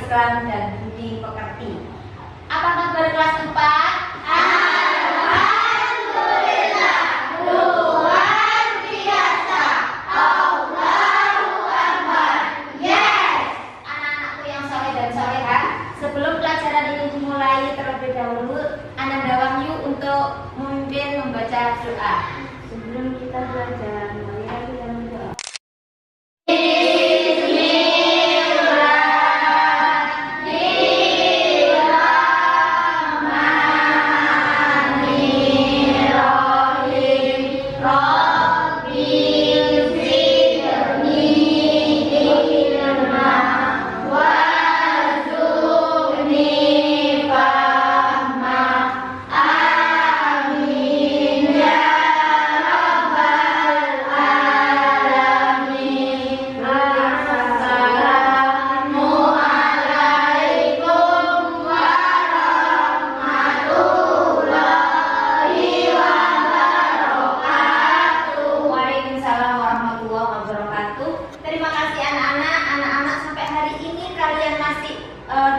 Islam dan budi pekerti. Apa kabar kelas 4? Alhamdulillah, luar biasa. Allahu Akbar. Yes. Anak-anakku yang soleh dan soleha, sebelum pelajaran ini dimulai terlebih dahulu, Ananda Wahyu untuk memimpin membaca doa. Sebelum kita belajar, marilah kita berdoa.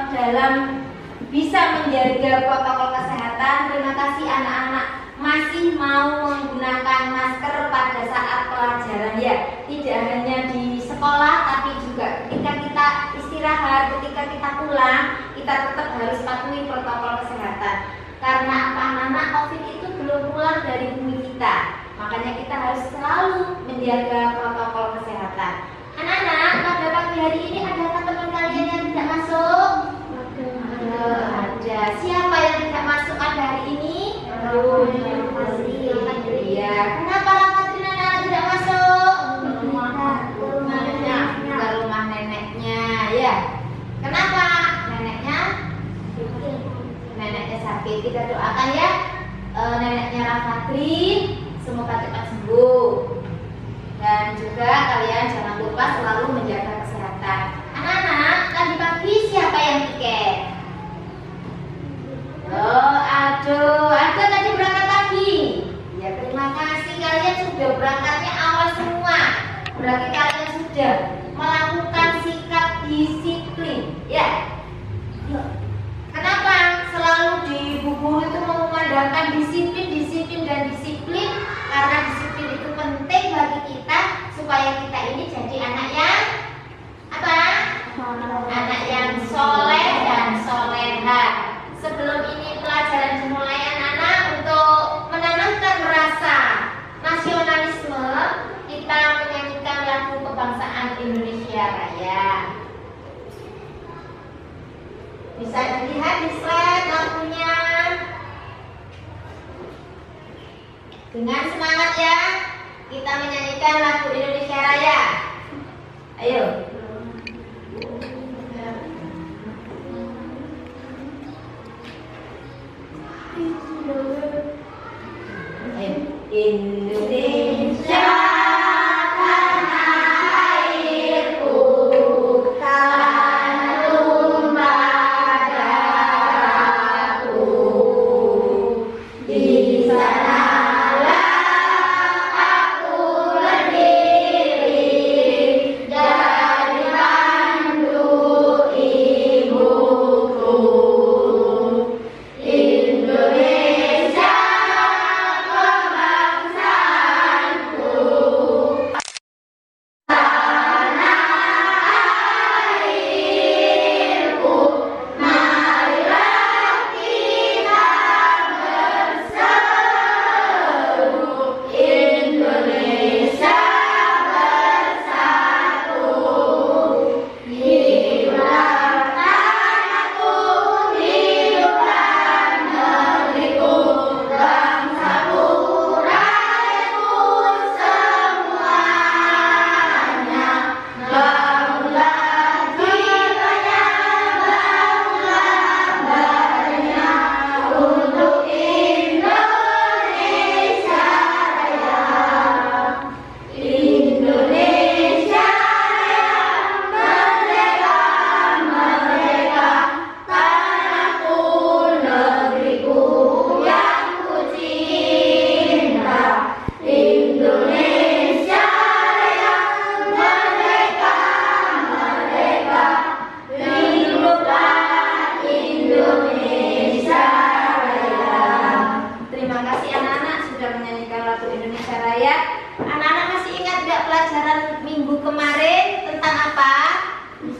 Dalam bisa menjaga protokol kesehatan. Terima kasih anak-anak masih mau menggunakan masker pada saat pelajaran ya. Tidak hanya di sekolah tapi juga ketika kita istirahat, ketika kita pulang, kita tetap harus patuhi protokol kesehatan. Karena apa anak-anak, COVID itu belum pulang dari bumi kita. Makanya kita harus selalu menjaga protokol kesehatan. Anak-anak, pada pagi hari ini adakah teman kalian yang tidak masuk? Ada. Siapa yang tidak masuk pada hari ini? Iya. Kenapa Katrina tidak masuk? Ke rumah neneknya, ya. Kenapa? Neneknya sakit. Kita doakan ya. Neneknya Rafatri semoga cepat sembuh. Dan juga kalian jangan lupa selalu menjaga kesehatan. Anak-anak, tadi pagi siapa yang tiket? Oh, aduh, ada tadi berangkat pagi. Ya, terima kasih, kalian sudah berangkatnya awal semua. Berarti kalian sudah melakukan sikap disiplin, ya. Kenapa selalu di buku itu mengumandangkan disiplin dan disiplin? Karena disiplin itu penting bagi kita supaya kita ini jadi anak yang apa? Anak yang soleh dan soleha. Sebelum ini pelajaran dimulai anak-anak, untuk menanamkan rasa nasionalisme, kita menyanyikan lagu kebangsaan Indonesia Raya. Bisa dilihat di slide lagunya. Dengan semangat ya, kita menyanyikan lagu Indonesia Raya. Ayo. Indonesia tanah airku, tanah tumpah darahku. Di sanalah aku berdiri,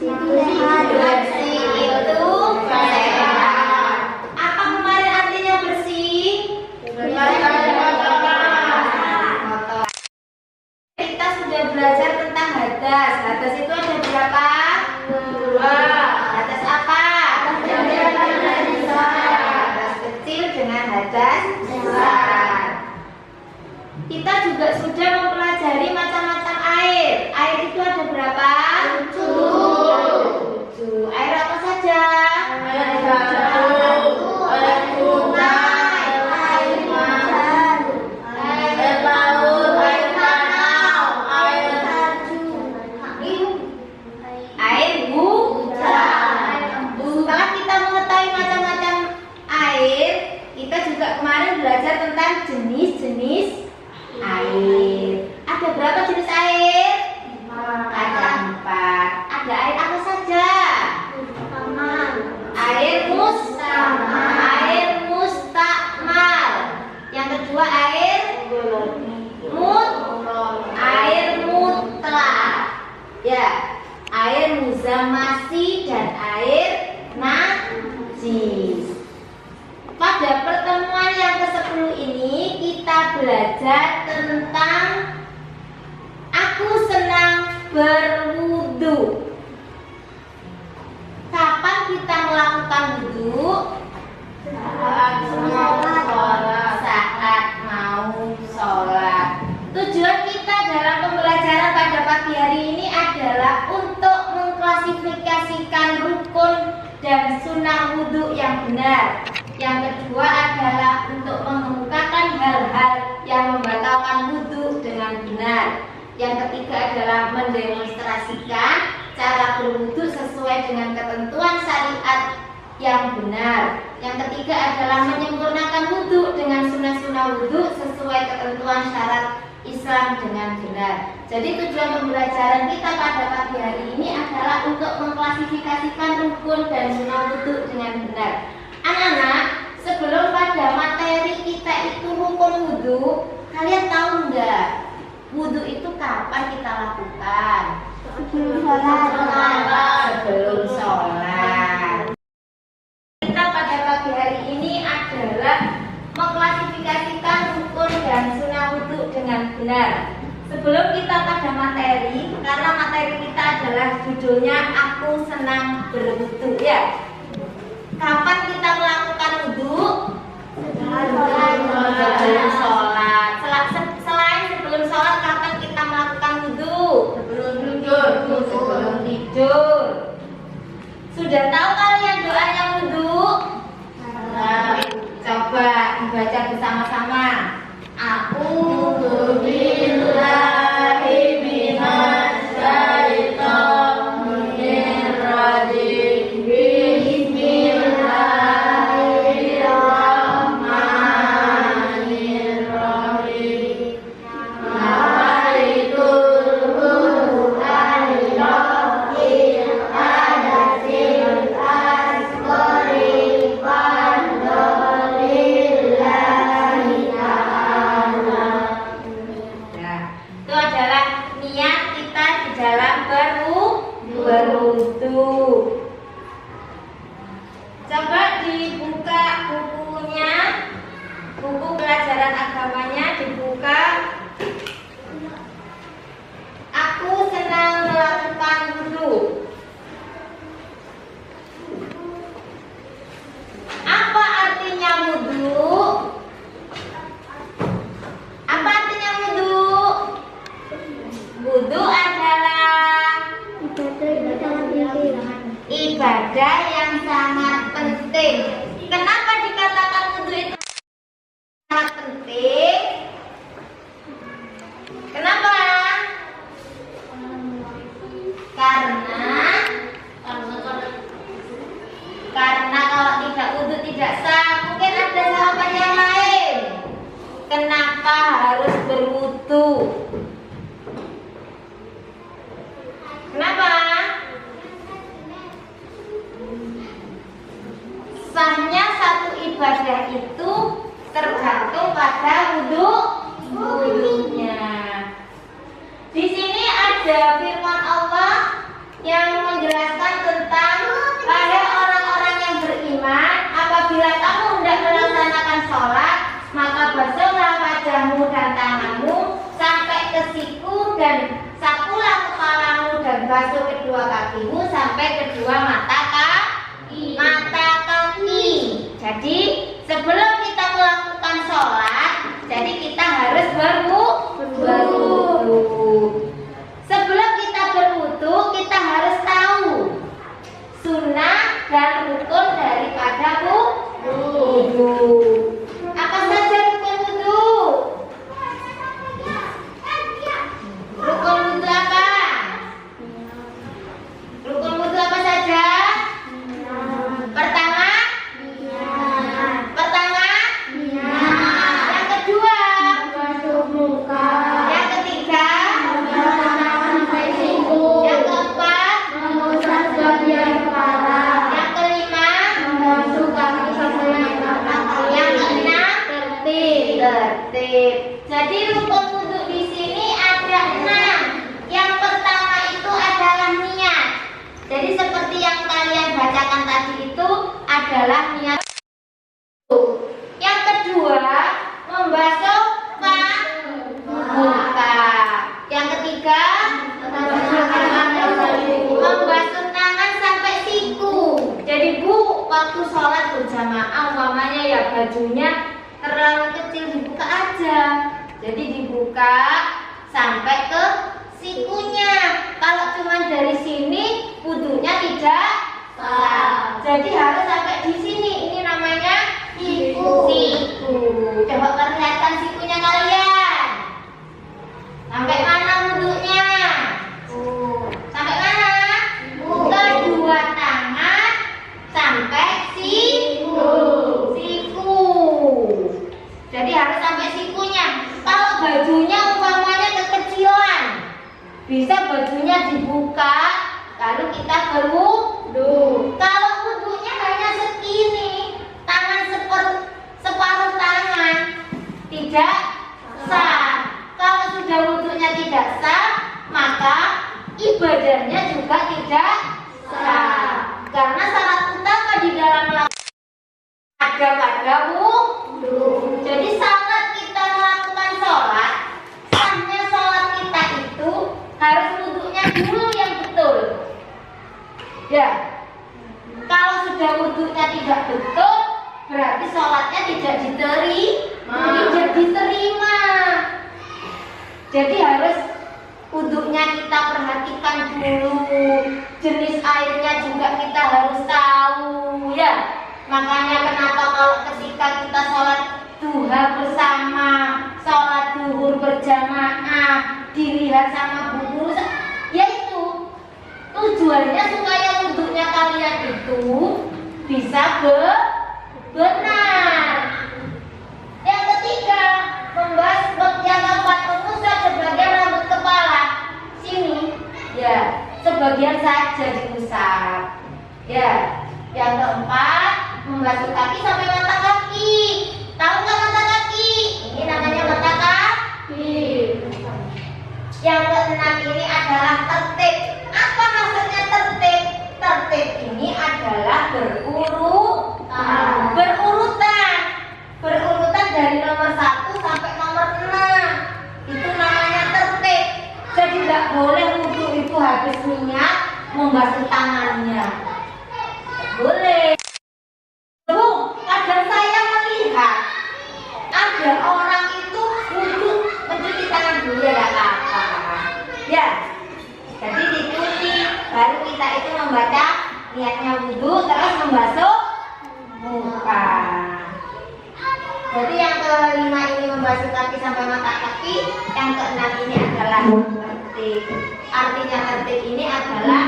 Bersih itu sehat. Apa kemarin artinya bersih? Kotor. Kita sudah belajar tentang hadas. Hadas itu ada berapa? 2. Hadas apa? Hadas kecil dengan hadas besar. Kita juga sudah mempelajari macam-macam air. Air itu ada berapa? 7. Air apa saja? Air batu, air sungai, air hujan, air laut, air danau, air salju, air hujan. Setelah kita mengetahui macam-macam air, kita juga kemarin belajar tentang jenis-jenis air. Ada berapa jenis air? Ada 4. Ada air apa saja? Air mustakmal. Yang kedua air mutlak. Ya, air muzamasi dan air najis. Pada pertemuan yang ke-10 ini kita belajar tentang aku senang berwudu. Kapan kita melakukan wudu? Saat mau sholat. Tujuan kita dalam pembelajaran pada pagi hari ini adalah untuk mengklasifikasikan rukun dan sunnah wudu yang benar. Yang kedua adalah untuk mengemukakan hal-hal yang membatalkan wudu dengan benar. Yang ketiga adalah mendemonstrasikan cara berwudu sesuai dengan ketentuan syariat yang benar. Yang ketiga adalah menyempurnakan wudu dengan sunnah-sunnah wudu sesuai ketentuan syarat Islam dengan benar. Jadi tujuan pembelajaran kita pada pagi hari ini adalah untuk mengklasifikasikan rukun dan sunnah wudu dengan benar. Anak-anak, sebelum pada materi kita itu rukun wudu, kalian tahu nggak wudu itu kapan kita lakukan? Sebelum sholat. Kita pada pagi hari ini adalah mengklasifikasikan rukun dan sunnah wudu dengan benar. Sebelum kita pada materi, karena materi kita adalah judulnya Aku Senang Berwudu, ya. Kapan kita melakukan wudu? Sebelum sholat. Selain sebelum sholat, kapan kita melakukan wudu? Sebelum tidur. Sudah tahu kalian doanya wudu? Coba dibaca bersama-sama. A'udzu billahi minasy syaithanir rajim. Bismillahirrahmanirrahim. Berwudu. Coba dibuka bukunya, buku pelajaran agamanya dibuka. Aku senang melakukan wudu. Apa artinya wudu? Apa artinya wudu? Wudu adalah ibadah yang sangat penting. Kenapa dikatakan wudu itu sangat penting? Kenapa? Karena kalau tidak wudu tidak sah. Mungkin ada jawaban yang lain. Kenapa harus berwudu? Kenapa? Sahnya satu ibadah itu tergantung pada wudunya. Di sini ada firman Allah yang sholat, maka basuhlah wajahmu dan tanganmu sampai ke siku, dan sapulah kepalamu dan basuh kedua kakimu sampai kedua mata kaki. Jadi sebelum kita melakukan sholat, jadi kita harus berwudu. Sebelum kita berwudu, kita harus tahu sunnah dan rukun daripada wudu. Apa saja rukun wudu? Rukun wudu apa? Rukun wudu apa saja? Pertama, yang kedua, yang ketiga, yang keempat, yang kelima, yang keenam, tertib. Jadi rukun wudu di sini ada 6. Yang pertama itu adalah niat. Jadi seperti yang kalian bacakan tadi itu adalah niat. Yang kedua, membasuh muka. Yang ketiga, membasuh tangan sampai siku. Jadi Bu, waktu sholat berjamaah umpamanya ya bajunya terlalu kecil, dibuka aja. Jadi dibuka sampai ke sikunya. Kalau cuma dari sini wudunya tidak sah. Jadi harus sampai di sini. Ini namanya siku. Coba perlihatkan sikunya kalian. Sampai mana wudunya? Sampai mana? Kedua tangan sampai siku. Jadi harus sampai sikunya. Kalau bajunya umpamanya kekecilan, bisa bajunya dibuka lalu kita berwudu. Kalau wudunya hanya segini, tangan separuh tangan, tidak sah. Kalau sudah wudunya tidak sah, maka ibadahnya juga tidak sah. Karena syarat utama di dalam melakukan ada pada wudu. Jadi saat kita melakukan sholat, sahnya sholat kita itu harus wudunya dulu yang betul. Ya, kalau sudah wudunya tidak betul, berarti sholatnya tidak diterima. Jadi harus wudunya kita perhatikan dulu, jenis airnya juga kita harus tahu, ya. Makanya kenapa kalau ketika kita sholat duha bersama, sholat duhur berjamaah, dilihat sama guru, yaitu tujuannya supaya wudunya kalian itu bisa benar. Yang ketiga, yang keempat, mengusap sebagian rambut kepala. Sini, ya, sebagian saja diusap. Ya, yang keempat, membasuh kaki sampai mata kaki. Tahu nggak mata kaki? Ini namanya mata kaki. Yang keenam ini adalah tertib. Apa maksudnya tertib? Tertib ini adalah berurutan dari nomor 1 sampai nomor 6. Itu namanya tertib. Jadi nggak boleh wudu itu habis minyak membasuh tangannya. Boleh. Bu, kadang saya melihat ada orang itu wudu mencuci tangan dulu, ya nggak apa-apa. Ya, jadi dicuci, baru kita itu membaca niatnya wudu, terus membasuh muka. Jadi yang kelima ini membasuh kaki sampai mata kaki, yang keenam ini adalah tertib. Artinya tertib ini adalah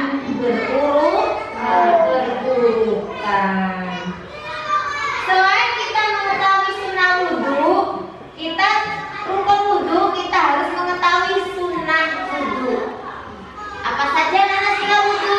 berurutan. Selain kita mengetahui sunnah wudu, rukun wudu, kita harus mengetahui sunnah wudu. Apa saja nana sunnah wudu?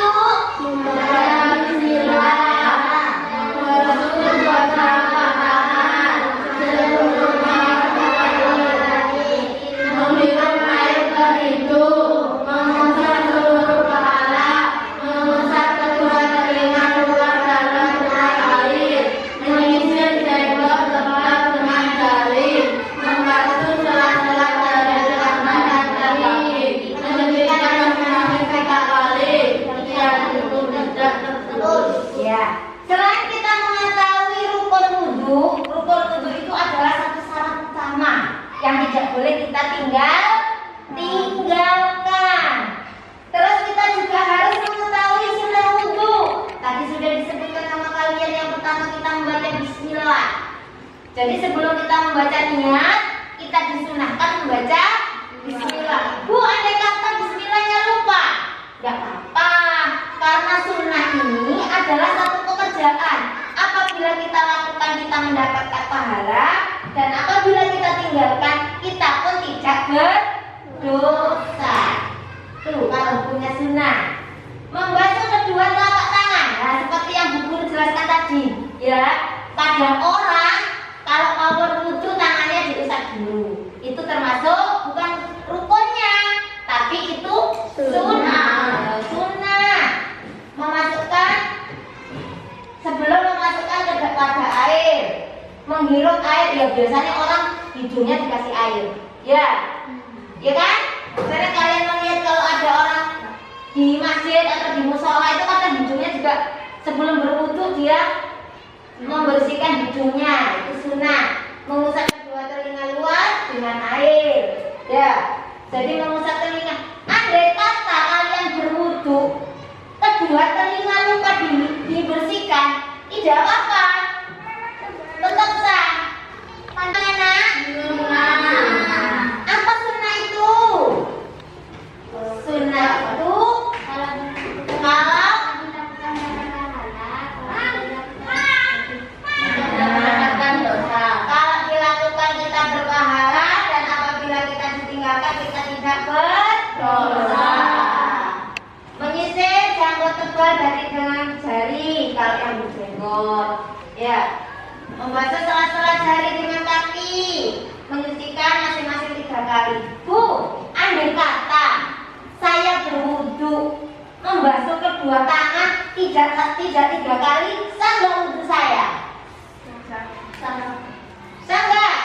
Jadi sebelum kita membaca niat, kita disunahkan membaca bismillah. Bu, andai kata bismillahnya lupa, nggak apa-apa, karena sunnah ini adalah satu pekerjaan. Apabila kita lakukan, kita mendapatkan pahala, dan apabila kita tinggalkan, kita pun tidak berdosa. Tuh, kalau punya sunnah. Membasuh kedua telapak tangan. Nah, seperti yang Bu Guru jelaskan tadi, ya. Pada orang kalau mau berwudu tangannya diusap dulu. Itu termasuk bukan rukunnya, tapi itu sunnah. Sunnah. Memasukkan sebelum memasukkan ke wadah air, menghirup air. Ya biasanya orang hidungnya dikasih air. Ya. Ya kan? Karena kalian melihat kalau ada orang di masjid atau di musola itu kan hidungnya juga sebelum berwudu dia membersihkan hidungnya, itu sunnah. Mengusap kedua telinga luar dengan air, ya. Jadi mengusap telinga. Andai kata kalian berwudu, kedua telinga lupa dibersihkan, tidak apa-apa, tetap sah. Pandangan apa sunnah itu? Sunnah itu kalau dilakukan kita berpahala, dan apabila kita ditinggalkan kita tidak berdosa. Menyisir janggut tebal dari dengan jari kalau yang berjenggot, ya. Membasuh sela-sela jari dengan kaki, menyucikan masing-masing 3 kali. Bu, andai kata saya berwudu, membasuh kedua tangan tidak 3 kali, sah nggak wudu saya? Sah nggak?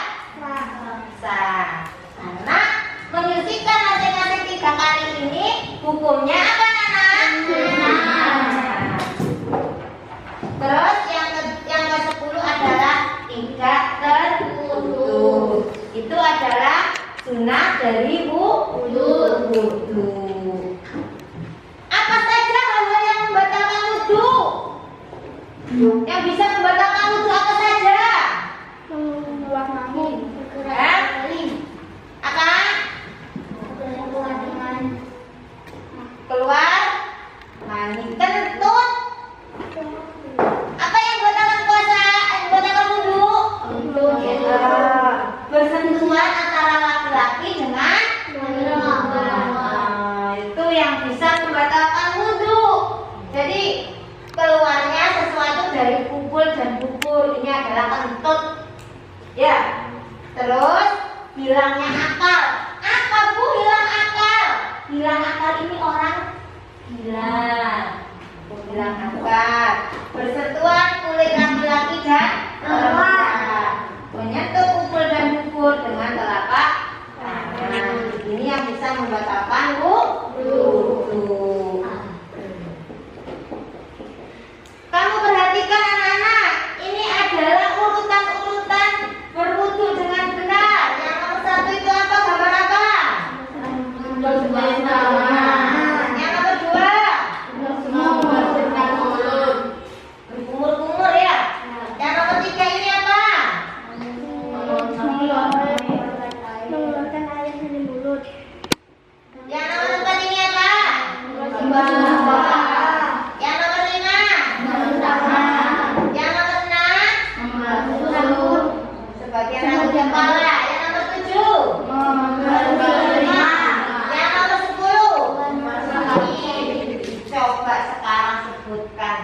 Sah. Karena menyucikan masing-masing 3 kali ini hukumnya apa, Nana? Terus yang ke-10 adalah tidak terwudu. Itu adalah sunnah dari wudu. Apa saja hal-hal yang membatalkan wudu? Yang bisa membatalkan wudu apa saja? Apa? Keluar mani, kentut. Apa yang membatalkan puasa? Membatalkan wudu? Bersentuhan antara laki-laki dengan itu yang bisa membatalkan wudu. Jadi keluarnya sesuatu dari kumpul dan bubur, ini adalah kentut, ya. Terus hilangnya akal. Apa Bu hilang akal? Hilang akal ini orang hilang akal. Bersentuhan kulit laki-laki dan perempuan, menyentuh kumpul dan bubur dengan telapak tangan. Ini yang bisa membatalkan wudu. Kamu perhatikan anak-anak, ini adalah urutan-urutan berwudu dengan benar. Yang nomor 1 itu apa? Gambar apa? Yang nomor 2? Berkumur-kumur, ya. Yang nomor 3 ini apa? Yang nomor 4 ini apa? Yang nomor 5? Yang nomor 6? Sebagian rambut kepala. Yang nomor 7? Yang nomor 10? Coba sekarang sebutkan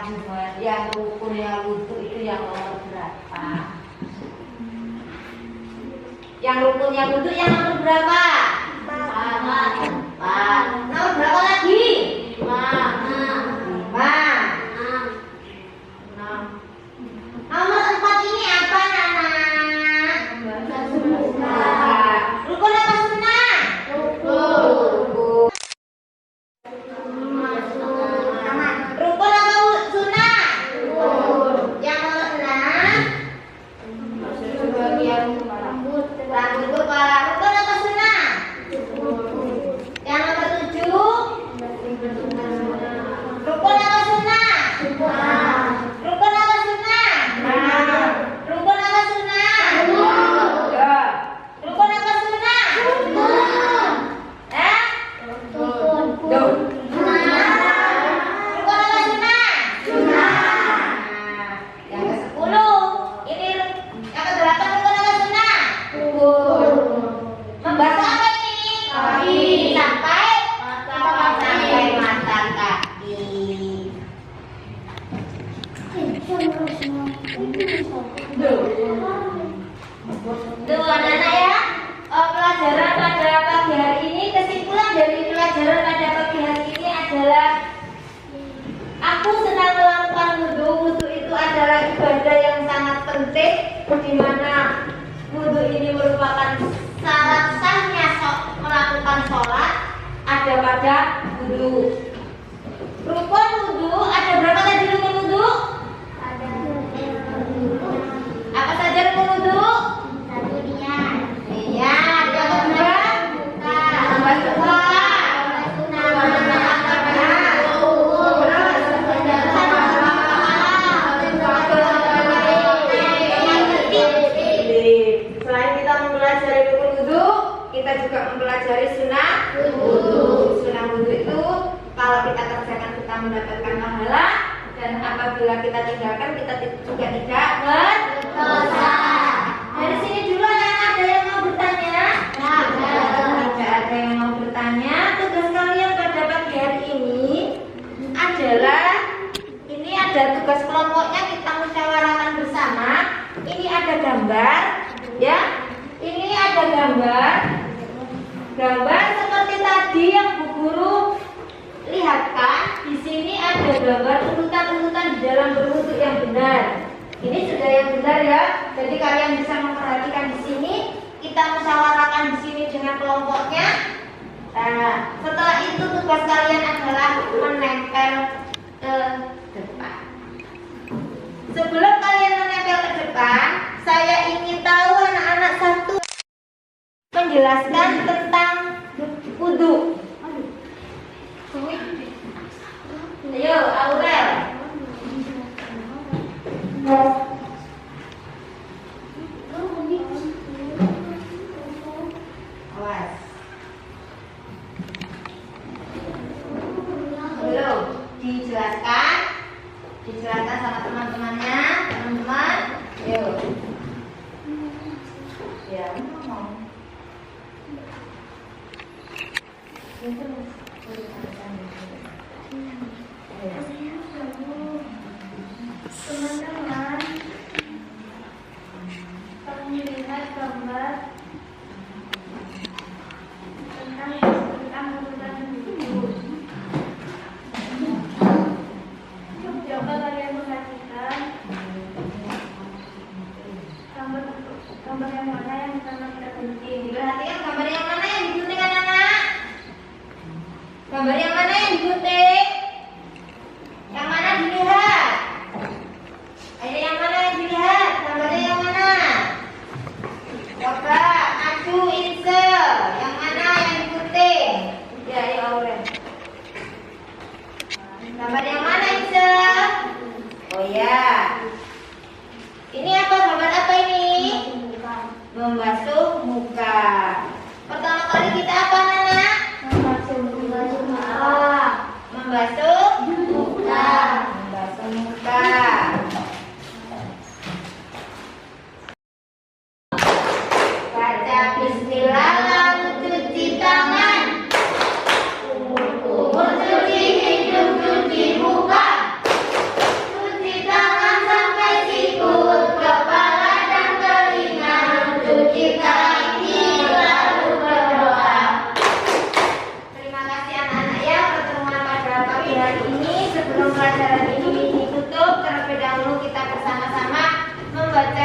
yang rukunnya wudu itu yang nomor berapa? Yang rukunnya wudu yang nomor berapa? 4. Nomor berapa lagi? 5. Nomor 4 ini apa, Nana? Rukun apa sunnah? Rukun. Rukun apa sunnah? Yang nomor 6 rambut kepala. Rukun apa sunnah? Yang nomor 7 Tuh anak-anak ya, pelajaran pada pagi hari ini, kesimpulan dari pelajaran pada pagi hari ini adalah aku senang melakukan wudhu. Wudhu itu adalah ibadah yang sangat penting, di mana wudhu ini merupakan syarat sahnya melakukan sholat ada pada wudhu. Rukun wudhu ada berapa tadi rukun wudhu? Ada. Apa saja rukun wudhu? Satu niat. Niat. Yang kedua? Tambah suka. Selain kita mempelajari rukun wudhu, kita juga mempelajari sunnah wudhu. Sunnah wudhu itu kalau kita kerjakan kita mendapatkan pahala, dan apabila kita tinggalkan kita juga tidak berdosa. Dari sini dulu ada yang mau bertanya? Tidak ada yang mau bertanya. Tugas kalian pada pagi hari ini adalah ini ada tugas kelompoknya, kita musyawarahkan bersama. Ini ada gambar, ya. Ini ada gambar seperti tadi yang Bu Guru lihatkan. Di sini ada gambar urutan-urutan di dalam berwudu yang benar. Ini sudah yang benar ya. Jadi kalian bisa memperhatikan di sini. Kita musyawarahkan di sini dengan kelompoknya. Nah, setelah itu tugas kalian adalah menempel ke depan. Sebelum kalian menempel ke depan, saya ingin tahu anak-anak satu menjelaskan tentang wudu. Ayo, Aurel. Awas. Belum dijelaskan sama teman-temannya, teman-teman. Ayo. Ya, ngomong. Teman-teman, kamu lihat gambar tentang urutan wudhu. Coba kalian perhatikan gambar yang mana yang pertama kita gunting. Diperhatikan gambar yang mana yang digunting anak-anak? Gambar yang mana yang digunting? Yang mana dilihat? Ayo, yang mana yang dilihat? Gambarnya yang mana? Coba maju insel. Yang mana yang digunting? Ya, ayo Aurel. Gambar yang mana insel? Oh ya. Ini apa? Gambar apa ini? Membasuh muka. Pertama kali kita apa, Nana? Membasuh muka. Membasuh muka. Membasuh muka. Baca bismillah lalu cuci tangan. Umur cuci hidung, cuci muka. Cuci tangan sampai sikut, kepala dan telinga. Cuci kaki lalu berdoa. Terima kasih anak-anak ya, pertemuan pada pagi hari ini. Sebelum pelajaran ini ditutup, terlebih dahulu kita bersama-sama membaca